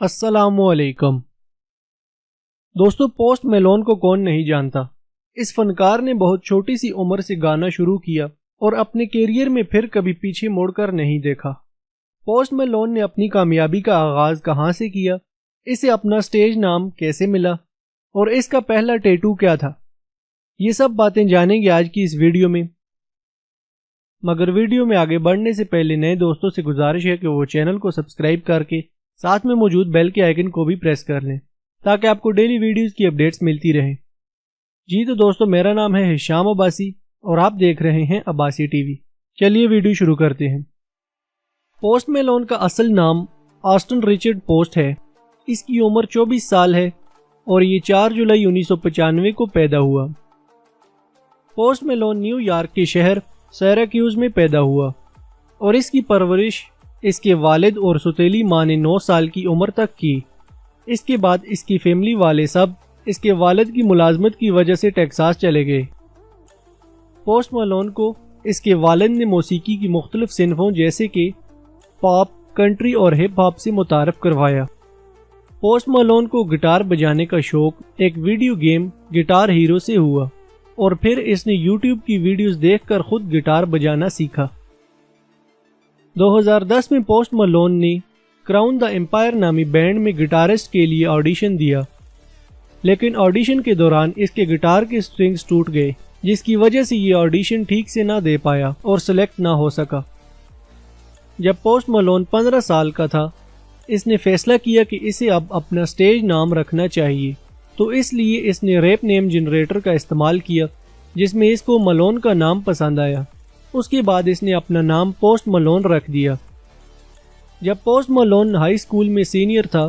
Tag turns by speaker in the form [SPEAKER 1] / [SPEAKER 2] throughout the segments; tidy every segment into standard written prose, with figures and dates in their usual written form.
[SPEAKER 1] السلام علیکم دوستو، پوسٹ میلون کو کون نہیں جانتا۔ اس فنکار نے بہت چھوٹی سی عمر سے گانا شروع کیا اور اپنے کیریئر میں پھر کبھی پیچھے مڑ کر نہیں دیکھا۔ پوسٹ میلون نے اپنی کامیابی کا آغاز کہاں سے کیا، اسے اپنا سٹیج نام کیسے ملا اور اس کا پہلا ٹیٹو کیا تھا، یہ سب باتیں جانیں گے آج کی اس ویڈیو میں۔ مگر ویڈیو میں آگے بڑھنے سے پہلے نئے دوستوں سے گزارش ہے کہ وہ چینل کو سبسکرائب کر کے ساتھ میں موجود بیل کے آئیکن کو بھی پریس کر لیں تاکہ آپ کو ڈیلی ویڈیوز کی اپڈیٹس ملتی رہیں۔ جی تو دوستو، میرا نام ہے ہشام عباسی اور آپ دیکھ رہے ہیں عباسی ٹی وی۔ چلیے ویڈیو شروع کرتے ہیں۔ پوسٹ میلون کا اصل نام آسٹن رچرڈ پوسٹ ہے۔ اس کی عمر 24 سال ہے اور یہ 4 جولائی 1995 کو پیدا ہوا۔ پوسٹ میلون نیو یارک کے شہر سیراکیوز میں پیدا ہوا اور اس کی پرورش اس کے والد اور ستیلی ماں نے 9 سال کی عمر تک کی۔ اس کے بعد اس کی فیملی والے سب اس کے والد کی ملازمت کی وجہ سے ٹیکساس چلے گئے۔ پوسٹ میلون کو اس کے والد نے موسیقی کی مختلف صنفوں جیسے کہ پاپ، کنٹری اور ہپ ہاپ سے متعارف کروایا۔ پوسٹ میلون کو گٹار بجانے کا شوق ایک ویڈیو گیم گٹار ہیرو سے ہوا اور پھر اس نے یوٹیوب کی ویڈیوز دیکھ کر خود گٹار بجانا سیکھا۔ 2010 میں پوسٹ میلون نے کراؤن دا امپائر نامی بینڈ میں گٹارسٹ کے لیے آڈیشن دیا، لیکن آڈیشن کے دوران اس کے گٹار کے سٹرنگز ٹوٹ گئے، جس کی وجہ سے یہ آڈیشن ٹھیک سے نہ دے پایا اور سلیکٹ نہ ہو سکا۔ جب پوسٹ میلون 15 سال کا تھا، اس نے فیصلہ کیا کہ اسے اب اپنا سٹیج نام رکھنا چاہیے، تو اس لیے اس نے ریپ نیم جنریٹر کا استعمال کیا جس میں اس کو میلون کا نام پسند آیا۔ اس کے بعد اس نے اپنا نام پوسٹ میلون رکھ دیا۔ جب پوسٹ میلون ہائی اسکول میں سینئر تھا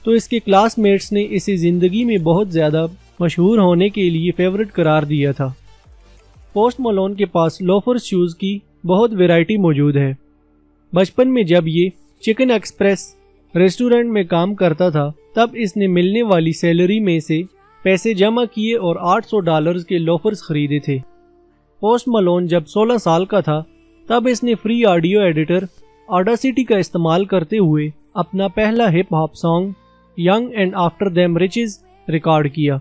[SPEAKER 1] تو اس کے کلاس میٹس نے اسے زندگی میں بہت زیادہ مشہور ہونے کے لیے فیورٹ قرار دیا تھا۔ پوسٹ میلون کے پاس لوفرز شوز کی بہت ویرائٹی موجود ہے۔ بچپن میں جب یہ چکن ایکسپریس ریسٹورنٹ میں کام کرتا تھا تب اس نے ملنے والی سیلری میں سے پیسے جمع کیے اور $800 کے لوفرز خریدے تھے۔ پوسٹ میلون جب 16 سال کا تھا تب اس نے فری آڈیو ایڈیٹر آڈاسٹی کا استعمال کرتے ہوئے اپنا پہلا hip hop song young and after them reaches record کیا۔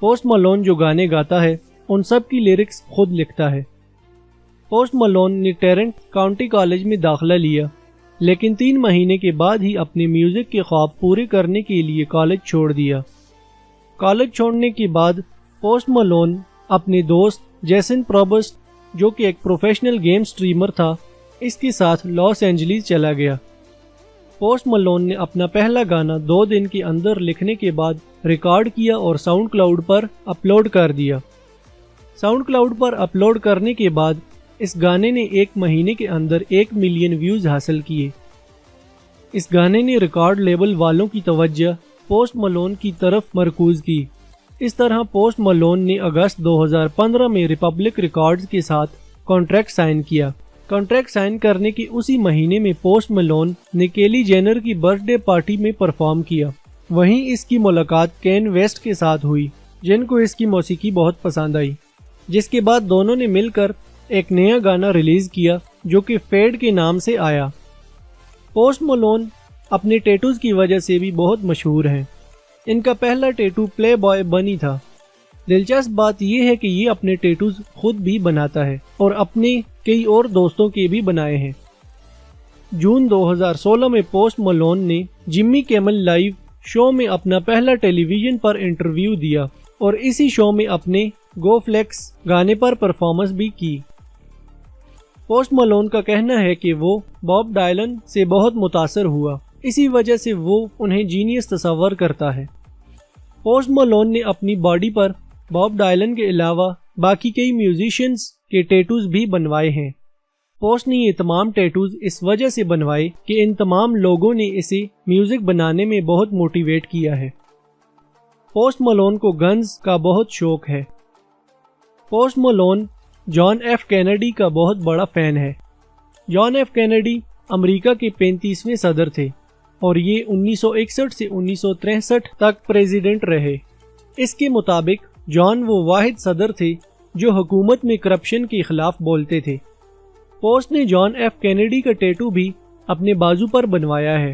[SPEAKER 1] پوسٹ میلون جو گانے گاتا ہے ان سب کی لیرکس خود لکھتا ہے۔ پوسٹ میلون نے ٹیرنٹ کاؤنٹی کالج میں داخلہ لیا، لیکن 3 مہینے کے بعد ہی اپنے میوزک کے خواب پورے کرنے کے لیے کالج چھوڑ دیا۔ کالج چھوڑنے کے بعد پوسٹ میلون اپنے دوست جیسن پروبسٹ، جو کہ ایک پروفیشنل گیم سٹریمر تھا، اس کے ساتھ لاس اینجلیس چلا گیا۔ پوسٹ میلون نے اپنا پہلا گانا 2 دن کے اندر لکھنے کے بعد ریکارڈ کیا اور ساؤنڈ کلاؤڈ پر اپلوڈ کر دیا۔ ساؤنڈ کلاؤڈ پر اپلوڈ کرنے کے بعد اس گانے نے 1 مہینے کے اندر 1 ملین ویوز حاصل کیے۔ اس گانے نے ریکارڈ لیبل والوں کی توجہ پوسٹ میلون کی طرف مرکوز کی۔ اس طرح پوسٹ میلون نے اگست 2015 میں ریپبلک ریکارڈز کے ساتھ کانٹریکٹ سائن کیا۔ کانٹریکٹ سائن کرنے کے اسی مہینے میں پوسٹ میلون نے کیلی جینر کی برتھ ڈے پارٹی میں پرفارم کیا۔ وہیں اس کی ملاقات کین ویسٹ کے ساتھ ہوئی، جن کو اس کی موسیقی بہت پسند آئی، جس کے بعد دونوں نے مل کر ایک نیا گانا ریلیز کیا جو کہ فیڈ کے نام سے آیا۔ پوسٹ میلون اپنے ٹیٹوز کی وجہ سے بھی بہت مشہور ہیں۔ ان کا پہلا ٹیٹو پلے بوائے بنی تھا۔ دلچسپ بات یہ ہے کہ یہ اپنے ٹیٹوز خود بھی بناتا ہے اور اپنے کئی اور دوستوں کے بھی بنائے ہیں۔ جون 2016 میں پوسٹ میلون نے جمی کیمل لائیو شو میں اپنا پہلا ٹیلی ویژن پر انٹرویو دیا اور اسی شو میں اپنے گو فلیکس گانے پر پرفارمنس بھی کی۔ پوسٹ میلون کا کہنا ہے کہ وہ باب ڈائلن سے بہت متاثر ہوا، اسی وجہ سے وہ انہیں جینیس تصور کرتا ہے۔ پوسٹ میلون نے اپنی باڈی پر باب ڈائلن کے علاوہ باقی کئی میوزیشنز کے ٹیٹوز بھی بنوائے ہیں۔ پوسٹ نے یہ تمام ٹیٹوز اس وجہ سے بنوائے کہ ان تمام لوگوں نے اسے میوزک بنانے میں بہت موٹیویٹ کیا ہے۔ پوسٹ میلون کو گنز کا بہت شوق ہے۔ پوسٹ میلون جان ایف کینیڈی کا بہت بڑا فین ہے۔ جان ایف کینیڈی امریکہ کے 35ویں صدر تھے اور یہ 1961 سے 1963 تک پریزیڈنٹ رہے۔ اس کے مطابق جان وہ واحد صدر تھے جو حکومت میں کرپشن کے خلاف بولتے تھے۔ پوسٹ نے جان ایف کینیڈی کا ٹیٹو بھی اپنے بازو پر بنوایا ہے۔